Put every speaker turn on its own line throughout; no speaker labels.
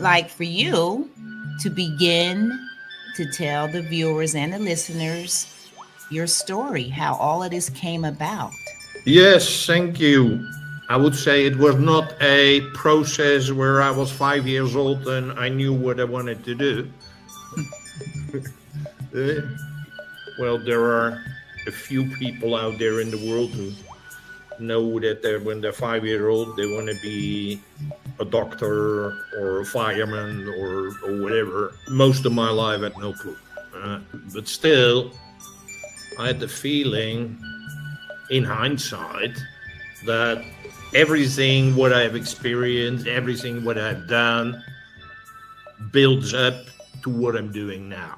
like for you to begin to tell the viewers and the listeners your story, how all of this came about.
Yes, thank you. I would say it was not a process where I was 5 years old and I knew what I wanted to do. Uh, well, there are a few people out there in the world who know that when they're 5 years old, they want to be a doctor or a fireman or whatever. Most of my life, I had no clue. But still, I had the feeling, in hindsight, that everything what I've experienced, everything what I've done, builds up to what I'm doing now.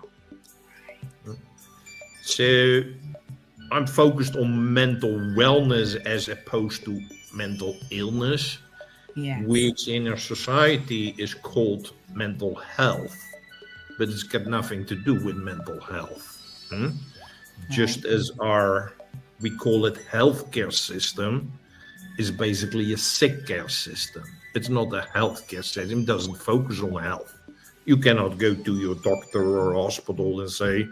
So I'm focused on mental wellness as opposed to mental illness,
Yes.
which in our society is called mental health, but it's got nothing to do with mental health. Just as we call it healthcare system, is basically a sick care system. It's not a healthcare system. It doesn't focus on health. You cannot go to your doctor or hospital and say,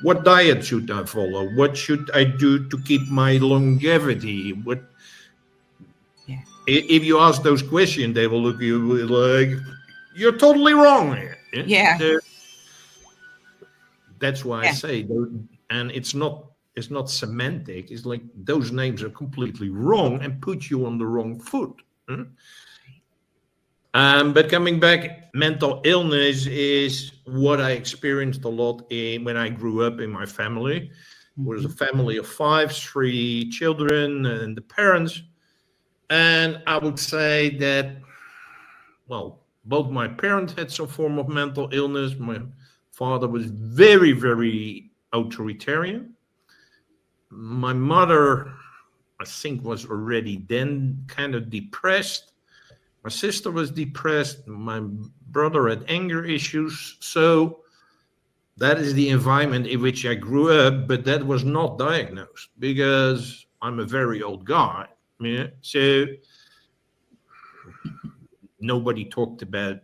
what diet should I follow? What should I do to keep my longevity?
Yeah.
If you ask those questions, they will look at you like, you're totally wrong here.
Yeah.
That's why I
Yeah.
say, and it's not semantic. It's like those names are completely wrong and put you on the wrong foot. But coming back, mental illness is what I experienced a lot when I grew up in my family. It was a family of 5, 3 children and the parents. And I would say that, well, both my parents had some form of mental illness. My father was very, very authoritarian. My mother, I think, was already then kind of depressed. My sister was depressed. My brother had anger issues. So that is the environment in which I grew up, but that was not diagnosed because I'm a very old guy. Yeah? So nobody talked about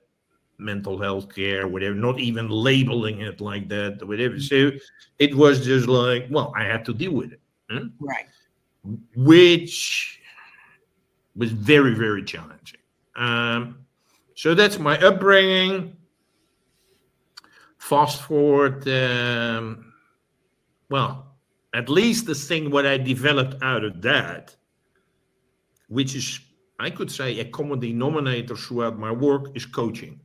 mental health care, whatever, not even labeling it like that, whatever. So it was just like, well, I had to deal with it.
Right.
Which was very, very challenging. So that's my upbringing. Fast forward, well, at least the thing what I developed out of that, which is, I could say, a common denominator throughout my work, is coaching.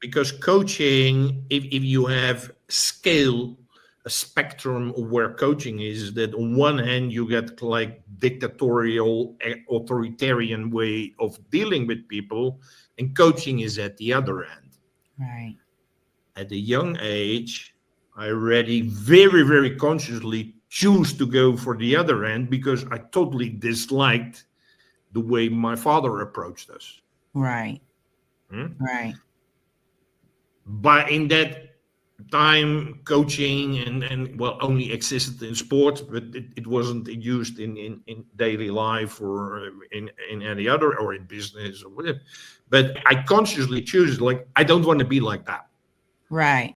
Because coaching, if you have scale, a spectrum of where coaching is, that on one hand you get like dictatorial, authoritarian way of dealing with people, and coaching is at the other end.
Right.
At a young age, I already very, very consciously choose to go for the other end because I totally disliked the way my father approached us.
Right. Right.
But in that time, coaching and well, only existed in sports, but it wasn't used in daily life or in any other, or in business or whatever. But I consciously choose, like, I don't want to be like that.
Right.